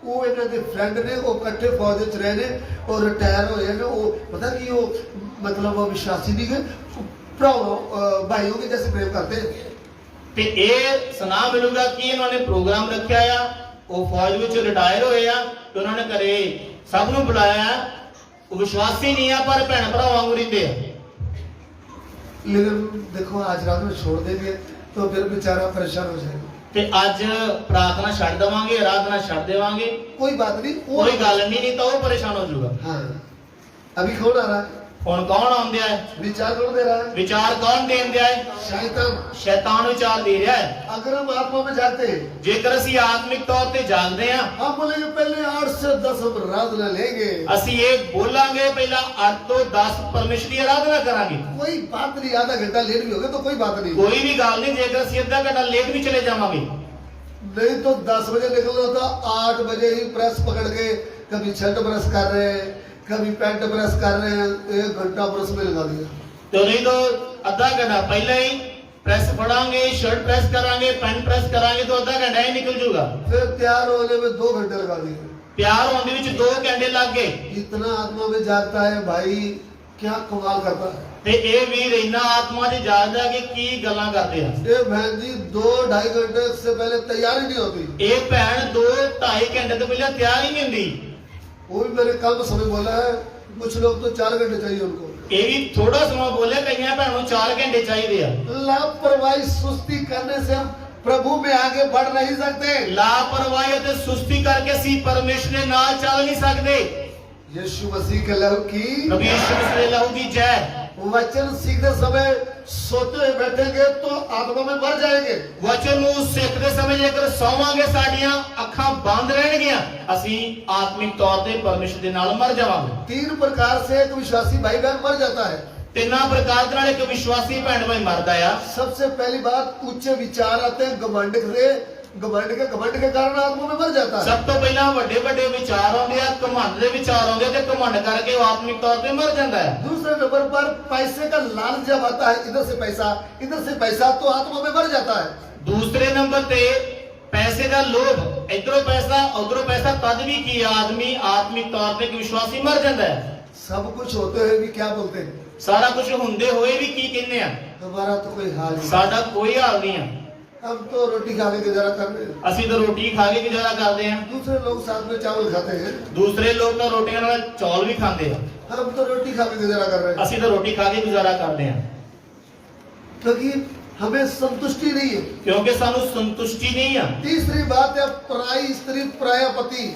ਉਹ ਇਹਨਾਂ ਦੇ ਫਰੈਂਡ ਨੇ, ਉਹ ਇਕੱਠੇ ਫੌਜ ਵਿੱਚ ਰਹੇ ਨੇ, ਉਹ ਰਿਟਾਇਰ ਹੋਏ ਨੇ। ਉਹ ਪਤਾ ਕੀ, ਉਹ मतलब वो विश्वासी नहीं है, भाइयों के जैसे प्रेम करते हैं। ਤੇ ਇਹ ਸੁਣਾ ਮਿਲੂਗਾ ਕਿ ਇਹਨਾਂ ਨੇ ਪ੍ਰੋਗਰਾਮ ਰੱਖਿਆ ਆ, ਉਹ ਫੌਜ ਵਿੱਚ ਰਿਟਾਇਰ ਹੋਏ ਆ ਤੇ ਉਹਨਾਂ ਨੇ ਘਰੇ ਸਭ ਨੂੰ ਬੁਲਾਇਆ। ਉਹ ਵਿਸ਼ਵਾਸੀ ਨਹੀਂ ਆ ਪਰ ਭੈਣ ਭਰਾ ਵਾਂਗੂ ਰਹਿੰਦੇ ਆ। लेकिन देखो आज रात में छोड़ देंगे तो फिर बेचारा परेशान हो जाएगा। ਤੇ ਅੱਜ ਪ੍ਰਾਰਥਨਾ ਛੱਡ ਦੇਵਾਂਗੇ, ਆਰਾਧਨਾ ਛੱਡ ਦੇਵਾਂਗੇ, कोई बात नहीं, ਕੋਈ ਗੱਲ ਨਹੀਂ ਤਾਂ ਉਹ ਪਰੇਸ਼ਾਨ ਹੋ ਜਾਊਗਾ। हाँ, अभी कौन आ रहा है? ਹੁਣ ਕੌਣ ਆਉਂਦਿਆ ਹੈ? विचार कौन दे रहा है? ਵਿਚਾਰ ਕੌਣ ਦੇਣ ਦਿਆ ਹੈ? शैतान। ਸ਼ੈਤਾਨ ਵਿਚਾਰ ਦੇ ਰਿਹਾ ਹੈ। अगर हम आत्मा में जाते हैं, ਜੇਕਰ ਅਸੀਂ ਆਤਮਿਕ ਤੌਰ ਤੇ ਜਾਗਦੇ ਹਾਂ, हम बोलेंगे पहले 8 से 10 हम आराधना लेंगे। ਅਸੀਂ ਇਹ ਬੋਲਾਂਗੇ ਪਹਿਲਾਂ 8 ਤੋਂ 10 ਪਰਮੇਸ਼ਰ ਦੀ ਆਰਾਧਨਾ ਕਰਾਂਗੇ। कोई बात नहीं, आधा घंटा लेट भी हो गया तो कोई बात नहीं। ਕੋਈ ਵੀ ਗੱਲ ਨਹੀਂ, ਜੇਕਰ ਅਸੀਂ ਅੱਧਾ ਘੰਟਾ ਲੇਟ ਵੀ ਚਲੇ ਜਾਵਾਂਗੇ। नहीं तो 10 बजे निकलना था, 8 बजे ही प्रेस पकड़ के कभी शर्ट प्रेस कर रहे हैं, कभी पैंट प्रेस कर रहे हैं, 1 घंटा प्रेस में लगा दिया। तो नहीं तो आधा घंटा पहले ही प्रेस पढ़ांगे, शर्ट प्रेस करांगे, पैंट प्रेस करांगे तो आधा घंटा ही निकल जाएगा। फिर तैयार होने में 2 घंटे लगा दिए। तैयार होने में 2 घंटे लग गए। इतना आत्मा में जागता है भाई, क्या कमाल करता है। ਤੇ ਇਹ ਵੀਰ ਇੰਨਾ ਆਤਮਾ 'ਚ ਜਾਗਦਾ ਕਿ ਕੀ ਗੱਲਾਂ ਕਰਦੇ ਆ। ये बहन जी 2-2.5 घंटे से पहले तैयार ही नहीं होती। ਇਹ ਭੈਣ 2-2.5 ਘੰਟੇ ਤੋਂ ਪਹਿਲਾਂ ਤਿਆਰ ਹੀ ਨਹੀਂ ਹੁੰਦੀ। वो भी मेरे कम समय बोला है, कुछ लोग तो 4 घंटे चाहिए उनको। ਇਹ ਵੀ ਥੋੜਾ ਸਮਾਂ ਬੋਲੇ, ਕਈਆਂ ਭੈਣਾਂ ਨੂੰ 4 ਘੰਟੇ ਚਾਹੀਦੇ ਆ। लापरवाही सुस्ती करने से हम प्रभु में आगे बढ़ नहीं सकते। ਲਾਪਰਵਾਹੀ ਅਤੇ ਸੁਸਤੀ ਕਰਕੇ ਅਸੀਂ ਪਰਮੇਸ਼ਰ ਦੇ ਨਾਲ ਚੱਲ ਨਹੀਂ ਸਕਦੇ। यीशु मसीह के लहू की ਪ੍ਰਭੂ ਯਿਸੂ ਮਸੀਹ ਦੇ ਲਹੂ ਦੀ ਜੈ। वचन सीखते समय सोते हुए बैठेंगे तो आत्मा में मर जाएंगे। ਵਚਨ ਨੂੰ ਸਿੱਖਦੇ ਸਮੇਂ ਜੇਕਰ ਸੌਵਾਂਗੇ ਸਾਡੀਆਂ ਅੱਖਾਂ ਬੰਦ ਰਹਿਣਗੀਆਂ, ਅਸੀਂ ਆਤਮਿਕ ਤੌਰ ਤੇ ਪਰਮੇਸ਼ਰ ਦੇ ਨਾਲ ਮਰ ਜਾਵਾਂਗੇ। 3 प्रकार से एक विश्वासी भाई बहन मर जाता है। ਤਿੰਨਾਂ ਪ੍ਰਕਾਰ ਦੇ ਨਾਲ ਇੱਕ ਵਿਸ਼ਵਾਸੀ ਭੈਣ ਭਾਈ ਮਰਦਾ ਆ। सबसे पहली बात, ऊंचे विचार आते हैं घमंड के कारण आत्मा में मर जाता है। ਸਭ ਤੋਂ ਪਹਿਲਾਂ ਵੱਡੇ ਵੱਡੇ ਵਿਚਾਰ ਆਉਂਦੇ ਆ, ਘਮੰਡ ਦੇ ਵਿਚਾਰ ਆਉਂਦੇ ਆ ਤੇ ਘਮੰਡ ਕਰਕੇ ਉਹ ਆਤਮਿਕ ਤੌਰ ਤੇ ਮਰ ਜਾਂਦਾ ਹੈ। दूसरे नंबर पर पैसे का लालच जब आता है, इधर से पैसा तो आत्मा में मर जाता है। ਦੂਸਰੇ ਨੰਬਰ ਤੇ ਪੈਸੇ ਦਾ ਲੋਭ, ਇਧਰੋਂ ਪੈਸਾ ਉਧਰੋਂ ਪੈਸਾ, ਤਦ ਵੀ ਕੀ ਆਦਮੀ ਆਤਮਿਕ ਤੌਰ ਤੇ ਇੱਕ ਵਿਸ਼ਵਾਸੀ ਮਰ ਜਾਂਦਾ ਹੈ। सब कुछ होते हुए भी क्या बोलते हैं, ਸਾਰਾ ਕੁਝ ਹੁੰਦੇ ਹੋਏ ਵੀ ਕੀ ਕਹਿੰਦੇ ਆ, हमारा तो कोई हाल नहीं, ਸਾਡਾ ਕੋਈ ਹਾਲ ਨਹੀਂ ਆ, हम तो रोटी खाने के जरा कर रहे हैं, ਅਸੀਂ ਤਾਂ ਰੋਟੀ ਖਾ ਕੇ ਗੁਜ਼ਾਰਾ ਕਰਦੇ ਆ। दूसरे लोग साथ में चावल खाते हैं, ਦੂਸਰੇ ਲੋਕ ਤਾਂ ਰੋਟੀਆਂ ਨਾਲ ਚੌਲ ਵੀ ਖਾਂਦੇ ਆ, हम तो रोटी खा के गुजारा कर रहे हैं, ਅਸੀਂ ਤਾਂ ਰੋਟੀ ਖਾ ਕੇ ਗੁਜ਼ਾਰਾ ਕਰਦੇ ਆ, क्योंकि हमें संतुष्टि नहीं है। ਕਿਉਂਕਿ ਸਾਨੂੰ ਸੰਤੁਸ਼ਟੀ ਨਹੀਂ ਆ। तीसरी बात है पराई स्त्री पराया पति।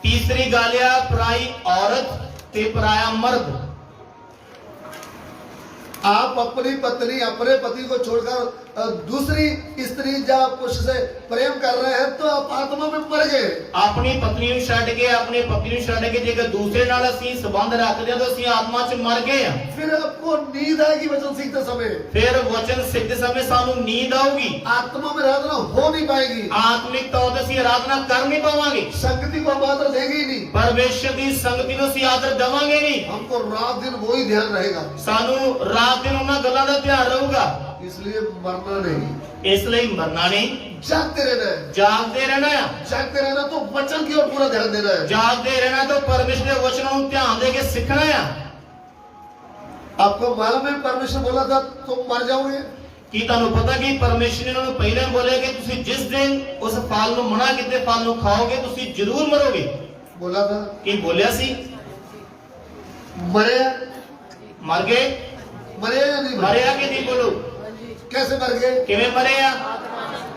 ਤੀਸਰੀ ਗੱਲ ਆ ਪਰਾਈ ਔਰਤ ਤੇ ਪਰਾਇਆ ਮਰਦ। आप अपनी पत्नी अपने पति को छोड़कर दूसरी स्त्री या पुरुष से प्रेम कर रहे हैं तो आप आत्मा में मर गए। ਆਪਣੀ ਪਤਨੀ ਨੂੰ ਛੱਡ ਕੇ ਆਪਣੇ ਪਤੀ ਨੂੰ ਛੱਡ ਕੇ ਜੇਕਰ ਦੂਸਰੇ ਨਾਲ ਅਸੀਂ ਸੰਬੰਧ ਰੱਖਦੇ ਹਾਂ ਤਾਂ ਅਸੀਂ ਆਤਮਾ 'ਚ ਮਰ ਗਏ ਆ। फिर आपको नींद आएगी वचन सीखते समय, ਫਿਰ ਵਚਨ ਸਿੱਖਦੇ ਸਮੇਂ ਸਾਨੂੰ ਨੀਂਦ ਆਊਗੀ, आत्मा में आराधना हो नहीं पाएगी, ਆਤਮਿਕ ਤੌਰ ਤੇ ਅਸੀਂ ਆਰਾਧਨਾ ਕਰ ਨਹੀਂ ਪਾਵਾਂਗੇ, संगति को हम आदर देंगे ही नहीं, ਪਰਮੇਸ਼ਰ ਦੀ ਸੰਗਤੀ ਨੂੰ ਅਸੀਂ ਆਦਰ ਦੇਵਾਂਗੇ ਨਹੀਂ। हमको रात दिन वही ध्यान रहेगा। ਸਾਨੂੰ ਰਾਤ ਦਿਨ ਉਹਨਾਂ ਗੱਲਾਂ ਦਾ ਧਿਆਨ ਰਹੂਗਾ। इसलिए मरना नहीं, ਇਸ ਲਈ ਮਰਨਾ ਨਹੀਂ, जागते रहना है। ਜਾਗਦੇ ਰਹਿਣਾ ਆ। जागते रहना तो वचन की ओर पूरा ध्यान देना है। ਜਾਗਦੇ ਰਹਿਣਾ ਤਾਂ ਪਰਮੇਸ਼ਰ ਦੇ ਵਚਨਾਂ ਨੂੰ ਧਿਆਨ ਦੇ ਕੇ ਸਿੱਖਣਾ ਆ। आपको मालूम है परमेश्वर बोला था तुम मर जाओगे, ਕੀ ਤੁਹਾਨੂੰ ਪਤਾ ਕਿ ਪਰਮੇਸ਼ਰ ਨੇ ਉਹਨਾਂ ਨੂੰ ਪਹਿਲਾਂ ਬੋਲਿਆ ਕਿ ਤੁਸੀਂ ਜਿਸ ਦਿਨ ਉਸ ਫਲ ਨੂੰ ਮਨਾ ਕੀਤੇ ਫਲ ਨੂੰ ਖਾਓਗੇ ਤੁਸੀਂ ਜ਼ਰੂਰ ਮਰੋਗੇ। बोला था ਕੀ ਬੋਲਿਆ ਸੀ? मरे, ਮਰ ਗਏ? मरे या नहीं मरे? ਮਰਿਆ ਕਿ ਨਹੀਂ ਬੋਲੋ? कैसे मर गए? ਕਿਵੇਂ ਮਰੇ ਆ?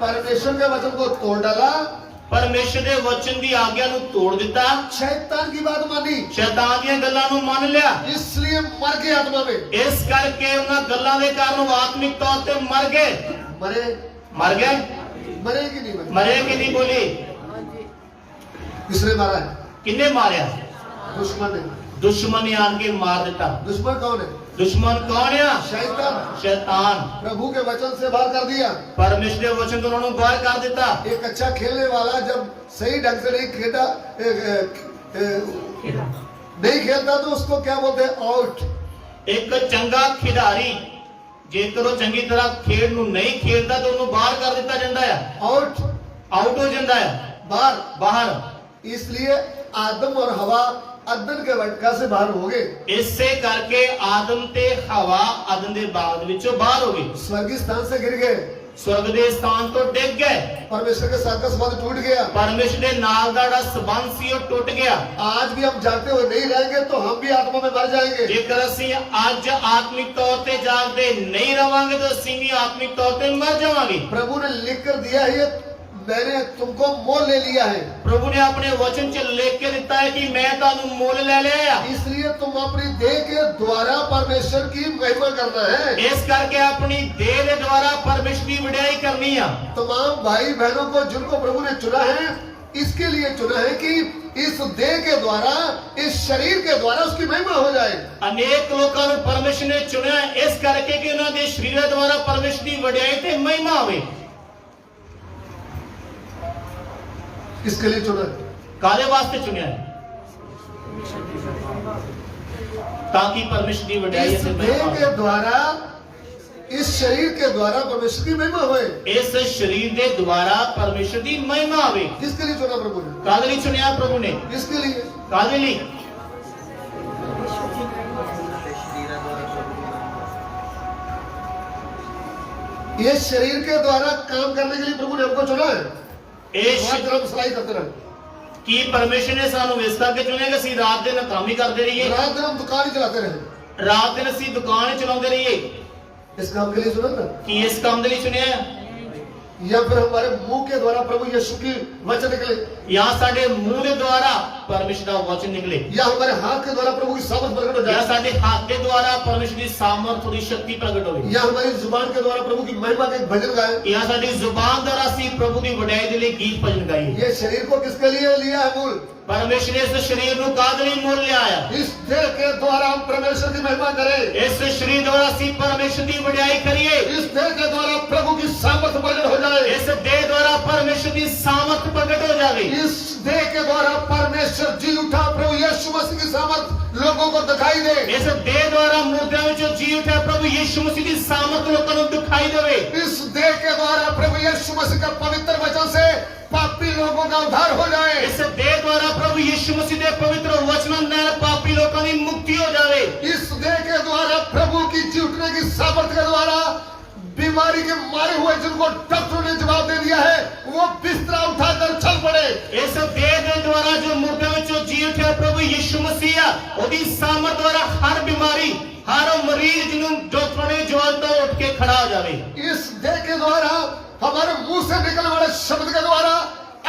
परमेश्वर के वचन को तोड़ डाला, ਪਰਮੇਸ਼ਰ ਦੇ ਵਚਨ ਦੀ ਆਗਿਆ ਨੂੰ ਤੋੜ ਦਿੱਤਾ, शैतान की बात मानी, ਸ਼ੈਤਾਨ ਦੀਆਂ ਗੱਲਾਂ ਨੂੰ ਮੰਨ ਲਿਆ। इसलिए मर गए आत्मा में। ਇਸ ਕਰਕੇ ਉਹਨਾਂ ਗੱਲਾਂ ਦੇ ਕਾਰਨ ਉਹ ਆਤਮਿਕ ਤੌਰ ਤੇ ਮਰ ਗਏ। मरे, ਮਰ ਗਏ? मरे कि नहीं मरे? ਮਰੇ ਕਿ ਨਹੀਂ ਬੋਲੀ? किसने मारा है? ਕਿੰਨੇ ਮਾਰਿਆ? दुश्मन ने। ਦੁਸ਼ਮਣ ਨੇ ਆਣ ਕੇ ਮਾਰ ਦਿੱਤਾ। दुश्मन कौन है? ਦੁਸ਼ਮਣ ਕੌਣ ਆ? शैतान। ਸ਼ੈਤਾਨ। प्रभु के वचन से बाहर कर दिया। ਪਰਮੇਸ਼ਰ ਦੇ ਵਚਨ ਤੋਂ ਉਹਨਾਂ ਨੂੰ ਬਾਹਰ ਕਰ ਦਿੱਤਾ। एक अच्छा खेलने वाला जब सही ढंग से नहीं खेलता नहीं खेलता तो उसको क्या बोलते हैं? आउट। ਇੱਕ ਚੰਗਾ ਖਿਡਾਰੀ ਜੇਕਰ ਉਹ ਚੰਗੀ ਤਰ੍ਹਾਂ ਖੇਡ ਨੂੰ ਨਹੀਂ ਖੇਡਦਾ ਤਾਂ ਉਹਨੂੰ ਬਾਹਰ ਕਰ ਦਿੱਤਾ ਜਾਂਦਾ ਹੈ, आउट, ਆਊਟ ਹੋ ਜਾਂਦਾ ਹੈ, बाहर। ਬਾਹਰ। इसलिए आदम और हवा अदन के वटका से बाहर हो गए। ਇਸੇ ਕਰਕੇ ਆਦਮ ਤੇ ਹਵਾ ਅਦਨ ਦੇ ਬਾਗ ਵਿੱਚੋਂ ਬਾਹਰ ਹੋ ਗਏ, स्वर्गीय स्थान से गिर गए, ਸਵਰਗ ਦੇ ਸਥਾਨ ਤੋਂ ਡਿੱਗ ਗਏ। परमेश्वर के साथ का संबंध टूट गया। ਪਰਮੇਸ਼ਰ ਦੇ ਨਾਲ ਦਾ ਜਿਹੜਾ ਸੰਬੰਧ ਸੀ ਉਹ ਟੁੱਟ ਗਿਆ। आज भी हम जागते हुए नहीं रहेंगे तो हम भी आत्मा में मर जाएंगे। ਜੇਕਰ ਅਸੀਂ ਅੱਜ ਆਤਮਿਕ ਤੌਰ ਤੇ ਜਾਗਦੇ ਨਹੀਂ ਰਵਾਂਗੇ ਤਾਂ ਅਸੀਂ ਵੀ ਆਤਮਿਕ ਤੌਰ ਤੇ ਮਰ ਜਾਵਾਂਗੇ। प्रभु ने लिख कर दिया है, मैंने तुमको मोल ले लिया है, ਪ੍ਰਭੂ ਨੇ ਆਪਣੇ ਵਚਨ 'ਚ ਲਿਖ ਕੇ ਦਿੱਤਾ ਹੈ ਕਿ ਮੈਂ ਤੁਹਾਨੂੰ ਮੁੱਲ ਲੈ ਲਿਆ ਆ। इसलिए तुम अपनी देह के द्वारा परमेश्वर की महिमा करना है। ਇਸ ਕਰਕੇ ਆਪਣੀ ਦੇਹ ਦੇ ਦੁਆਰਾ ਪਰਮੇਸ਼ਰ ਦੀ ਵਡਿਆਈ ਕਰਨੀ ਆ। तमाम भाई बहनों को जिनको प्रभु ने चुना है, इसके लिए चुना है कि इस देह के द्वारा, इस शरीर के द्वारा उसकी महिमा हो जाए। ਅਨੇਕ ਲੋਕਾਂ ਨੂੰ ਪਰਮੇਸ਼ਰ ਨੇ ਚੁਣਿਆ ਇਸ ਕਰਕੇ ਕਿ ਉਹਨਾਂ ਦੇ ਸਰੀਰ ਦੁਆਰਾ ਪਰਮੇਸ਼ਰ ਦੀ ਵਡਿਆਈ ਤੇ ਮਹਿਮਾ ਹੋਵੇ। इसके लिए चुना है। ਕਾਹਦੇ ਵਾਸਤੇ ਚੁਣਿਆ ਹੈ? ਤਾਂ ਕਿ ਪਰਮੇਸ਼ਰ ਦੀ ਵਡਿਆਈ इस ਅਤੇ देह ਮਹਿਮਾ के ਹੋਵੇ। द्वारा, इस शरीर के द्वारा परमेश्वर की महिमा होए। ਇਸ ਸਰੀਰ ਦੇ ਦੁਆਰਾ ਪਰਮੇਸ਼ਰ ਦੀ ਮਹਿਮਾ ਹੋਵੇ। किसके लिए चुना प्रभु ने? ਕਾਹਦੇ ਲਈ ਚੁਣਿਆ ਪ੍ਰਭੂ ਨੇ? किसके लिए? ਕਾਹਦੇ ਲਈ? ये शरीर के द्वारा काम करने के लिए प्रभु ने हमको चुना है। ਇਹ रात दिन हम सिलाई करते रहे, ਕੀ ਪਰਮੇਸ਼ਰ ਨੇ ਸਾਨੂੰ ਇਸ ਕਰਕੇ ਚੁਣਿਆ ਕਿ ਅਸੀਂ ਰਾਤ ਦਿਨ ਕੰਮ ਹੀ ਕਰਦੇ ਰਹੀਏ, रात दिन हम दुकान ही चलाते रहे। ਰਾਤ ਦਿਨ ਅਸੀਂ ਦੁਕਾਨ ਹੀ ਚਲਾਉਂਦੇ ਰਹੀਏ। इस काम के लिए चुना ना, ਕੀ ਇਸ ਕੰਮ ਦੇ ਲਈ ਚੁਣਿਆ ਹੈ? या फिर हमारे मुंह के द्वारा प्रभु यीशु की वचन निकले, ਜਾਂ ਸਾਡੇ ਮੂੰਹ ਦੇ ਦੁਆਰਾ ਪਰਮੇਸ਼ਰ ਦਾ ਵਚਨ ਨਿਕਲੇ, या हमारे हाथ के द्वारा प्रभु की सामर्थ प्रकट हो ਜਾਂ जाए, ਸਾਡੇ ਹੱਥ ਦੇ ਦੁਆਰਾ ਪਰਮੇਸ਼ਰ ਦੀ ਸਾਮਰਥ ਦੀ ਸ਼ਕਤੀ ਪ੍ਰਗਟ ਹੋਵੇ, या हमारी जुबान के द्वारा प्रभु की महिमा के भजन गाए। ਜਾਂ ਸਾਡੀ ਜ਼ੁਬਾਨ ਦੁਆਰਾ ਅਸੀਂ ਪ੍ਰਭੂ ਦੀ ਵਡਿਆਈ ਦੇ ਲਈ ਗੀਤ ਭਜਨ ਗਾਈਏ। ये शरीर को किसके लिए लिया है मूल? ਪਰਮੇਸ਼ਰ ਨੇ ਇਸ ਸਰੀਰ ਨੂੰ ਕਾਹਦੇ ਲਈ ਮੁੱਲ ਲਿਆ ਆ? इस देह के द्वारा हम परमेश्वर की महिमा करें, ਇਸ ਸਰੀਰ ਦੁਆਰਾ ਅਸੀਂ ਪਰਮੇਸ਼ਰ ਦੀ ਵਡਿਆਈ ਕਰੀਏ। इस देह के द्वारा प्रभु की सामर्थ प्रकट हो जाए, ਇਸ ਦੇਹ ਦੁਆਰਾ ਪਰਮੇਸ਼ਰ ਦੀ ਸਾਮਰਥ ਪ੍ਰਗਟ ਹੋ ਜਾਵੇ। इस देह के द्वारा परमेश्वर जी उठा प्रभु यीशु मसीह की सामर्थ लोगों को दिखाई दे। ਇਸ ਦੇਹ ਦੁਆਰਾ ਮੁਰਦਿਆਂ ਵਿੱਚੋਂ ਜੀ ਉਠਿਆ ਪ੍ਰਭੂ ਯੀਸ਼ੂ ਮਸੀਹ ਦੀ ਸਾਮਰਥ ਲੋਕਾਂ ਨੂੰ ਦਿਖਾਈ ਦੇਵੇ। इस देह के द्वारा प्रभु यीशु मसीह का पवित्र वचन से बीमारी के मारे हुए जिनको डॉक्टरों ने जवाब दे दिया है, वो बिस्तरा उठाकर चल पड़े। ਇਸ ਦੇਹ ਦੇ ਦੁਆਰਾ ਜੋ ਮੁਰਦਿਆਂ ਵਿੱਚੋਂ ਜੀ ਉੱਠਿਆ ਪ੍ਰਭੂ ਯਿਸੂ ਮਸੀਹ ਆ, ਉਹਦੀ ਸਾਮਰਥ ਦੁਆਰਾ ਹਰ ਬਿਮਾਰੀ, ਹਰ ਮਰੀਜ਼ ਜਿਹਨੂੰ ਡਾਕਟਰਾਂ ਨੇ ਜਵਾਬ ਤੋਂ ਉੱਠ ਕੇ ਖੜਾ ਹੋ ਜਾਵੇ। इस देह के द्वारा, हमारे मुंह से निकलने वाले शब्द के द्वारा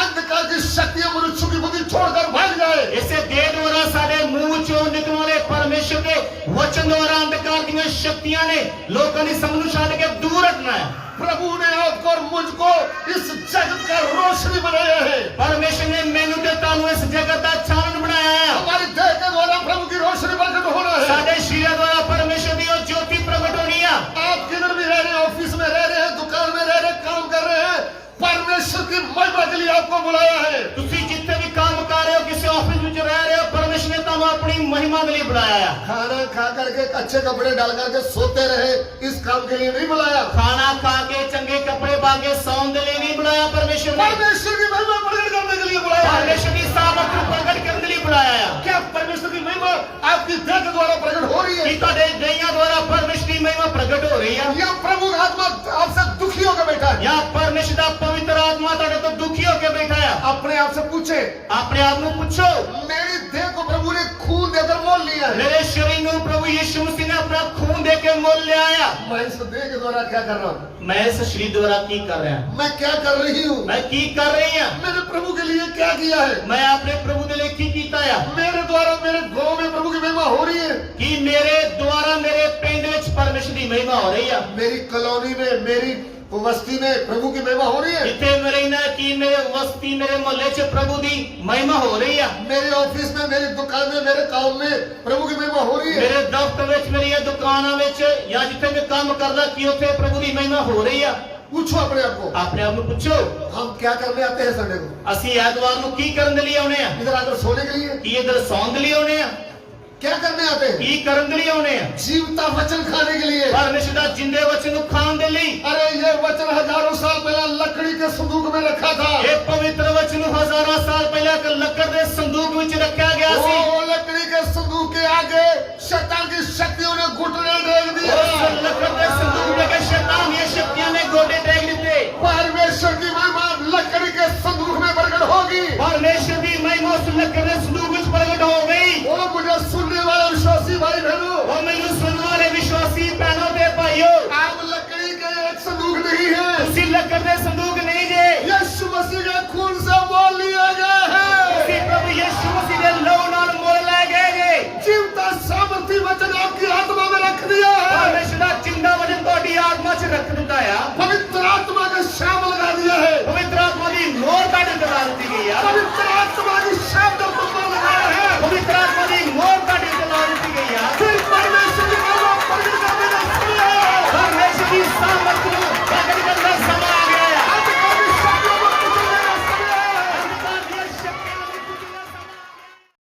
अंधकार की शक्तियां मनुष्य की बुद्धि छोड़कर भाग जाए। ਇਸੇ ਦੇਹ ਦੁਆਰਾ ਸਾਡੇ ਮੂੰਹ ਚੋਂ ਨਿਕਲਣ ਵਾਲੇ ਪਰਮੇਸ਼ਰ ਦੇ ਵਚਨ ਦੁਆਰਾ ਅੰਧਕਾਰ ਦੀਆਂ ਸ਼ਕਤੀਆਂ ਨੇ ਲੋਕਾਂ ਦੀ ਸਮਝ ਨੂੰ ਛੱਡ ਕੇ ਦੂਰ ਹਟਣਾ ਹੈ। प्रभु ने आपको और मुझको इस जगत का रोशनी बनाया है। ਪਰਮੇਸ਼ਰ ਨੇ ਮੈਨੂੰ ਤੇ ਤੁਹਾਨੂੰ ਇਸ ਜਗਤ ਦਾ ਚਾਨਣ ਬਣਾਇਆ ਹੈ। हमारी देह के द्वारा प्रभु की रोशनी प्रकट होना है। ਸਾਡੇ ਸ਼ਰੀਰ ਦੁਆਰਾ ਪਰਮੇਸ਼ਰ ਦੀ ਉਹ ਜੋਤੀ ਪ੍ਰਗਟ ਹੋਣੀ ਆ। आप किधर भी रह रहे हैं, ऑफिस में रह रहे हैं, दुकान में रह रहे हैं, काम कर रहे हैं, परमेश्वर की महिमा के लिए आपको बुलाया है। ਤੁਸੀਂ ਜਿੱਥੇ ਵੀ ਕੰਮ ਕਰ ਰਹੇ ਹੋ, ਕਿਸੇ ਆਫਿਸ ਵਿੱਚ ਰਹਿ ਰਹੇ ਹੋ, ਪਰਮੇਸ਼ਰ ਨੇ ਤੁਹਾਨੂੰ ਆਪਣੀ ਮਹਿਮਾ ਦੇ ਲਈ ਬੁਲਾਇਆ ਹੈ। खाना खा करके अच्छे कपड़े डाल करके सोते रहे, इस काम के लिए नहीं बुलाया। ਖਾਣਾ ਖਾ ਕੇ ਚੰਗੇ ਕੱਪੜੇ ਪਾ ਕੇ ਸੌਣ ਦੇ ਲਈ ਨਹੀਂ ਬੁਲਾਇਆ ਪਰਮੇਸ਼ਰ ਨੇ। परमेश्वर की महिमा प्रकट करने के लिए बुलाया है। ਪਰਮੇਸ਼ਰ ਦੀ ਸਾਮਰਥ ਨੂੰ ਪ੍ਰਗਟ ਕਰਨ ਦੇ ਲਈ ਬੁਲਾਇਆ ਹੈ। क्या परमेश्वर की महिमा आपकी देह के द्वारा प्रकट हो रही है? ਕੀ ਤੁਹਾਡੇ ਦਈਆਂ ਦੁਆਰਾ ਪਰਮੇਸ਼ਰ ਦੀ ਮਹਿਮਾ ਪ੍ਰਗਟ ਹੋ ਰਹੀ ਹੈ? या प्रभु का आत्मा आपसे दुखी होकर बैठा है? ਜਾਂ ਪਰਮੇਸ਼ਰ ਦਾ ਪਵਿੱਤਰ ਆਤਮਾ ਤੁਹਾਡੇ ਤੋਂ ਦੁਖੀ ਹੋ ਕੇ ਬੈਠਾ ਹੈ? अपने आप से पूछे, ਆਪਣੇ ਆਪ ਨੂੰ ਪੁੱਛੋ, मेरी देह को प्रभु ने खून देकर मोल लिया है, ਮੇਰੇ ਸਰੀਰ ਨੂੰ ਪ੍ਰਭੂ ਯਿਸੂ ਮਸੀਹ ਨੇ ਆਪਣਾ ਖੂਨ ਦੇ ਕੇ ਮੁੱਲ ਲਿਆ ਆ। मैं इस देह के द्वारा क्या कर रहा हूँ? ਮੈਂ ਇਸ ਸਰੀਰ ਦੁਆਰਾ ਕੀ ਕਰ ਰਿਹਾ ਹਾਂ? मैं क्या कर रही हूँ? ਮੈਂ ਕੀ ਕਰ ਰਹੀ ਹਾਂ? मैंने प्रभु के लिए क्या किया है? ਮੈਂ ਆਪਣੇ ਪ੍ਰਭੂ ਦੇ ਲਈ ਕੀ ਕੀਤਾ ਆ? मेरे द्वारा मेरे गांव में प्रभु की महिमा हो रही है। ਕੀ ਮੇਰੇ ਦੁਆਰਾ ਮੇਰੇ ਪਿੰਡ ਵਿੱਚ ਪਰਮੇਸ਼ਰ ਦੀ ਮਹਿਮਾ ਹੋ ਰਹੀ ਆ? मेरी कॉलोनी में, मेरी बस्ती में प्रभु की महिमा हो रही है। ਜਿੱਥੇ ਮੈਂ ਰਹਿਣਾ, ਕੀ ਮੇਰੇ ਵਸਤੀ, ਮੇਰੇ ਮੁਹੱਲੇ 'ਚ ਪ੍ਰਭੂ ਦੀ ਮਹਿਮਾ ਹੋ ਰਹੀ ਆ? मेरे ऑफिस में, मेरी दुकान में, मेरे काम में प्रभु की महिमा हो रही है। ਮੇਰੇ ਦਫ਼ਤਰ ਵਿੱਚ, ਮੇਰੀਆਂ ਦੁਕਾਨਾਂ ਵਿੱਚ ਜਾਂ ਜਿੱਥੇ ਮੈਂ ਕੰਮ ਕਰਦਾ, ਕੀ ਉੱਥੇ ਪ੍ਰਭੂ ਦੀ ਮਹਿਮਾ ਹੋ ਰਹੀ ਆ? पूछो अपने आप को, ਆਪਣੇ ਆਪ ਨੂੰ ਪੁੱਛੋ, हम क्या करने आते हैं संडे को? ਅਸੀਂ ਐਤਵਾਰ ਨੂੰ ਕੀ ਕਰਨ ਦੇ ਲਈ ਆਉਣੇ ਆ? इधर आकर सोने के लिए? ਕੀ ਇਧਰ ਸੌਣ ਦੇ ਲਈ ਆਉਣੇ ਆ? क्या करने आते हैं? ਕੀ ਕਰਨ ਦੇ ਲਈ ਆਉਣੇ ਆ? जीवता वचन खाने के लिए। ਪਰਮੇਸ਼ਰ ਦਾ ਜਿੰਦੇ ਵਚਨ ਨੂੰ ਖਾਣ ਦੇ ਲਈ। अरे ये वचन हजारों साल पहले लकड़ी के संदूक में रखा था। ਇਹ ਪਵਿੱਤਰ ਵਚਨ ਨੂੰ ਹਜ਼ਾਰਾਂ ਸਾਲ ਪਹਿਲਾਂ ਇੱਕ ਲੱਕੜ ਦੇ ਸੰਦੂਕ ਵਿੱਚ ਰੱਖਿਆ ਗਿਆ ਸੀ। वो लकड़ी के संदूक के आगे शैतान की शक्तियों ने घुटने टेक दिए। ਉਸ ਲੱਕੜ ਦੇ ਸੰਦੂਕ ਦੇ ਕੇ ਸ਼ੈਤਾਨ ਦੀਆਂ ਸ਼ਕਤੀਆਂ ਨੇ ਗੋਡੇ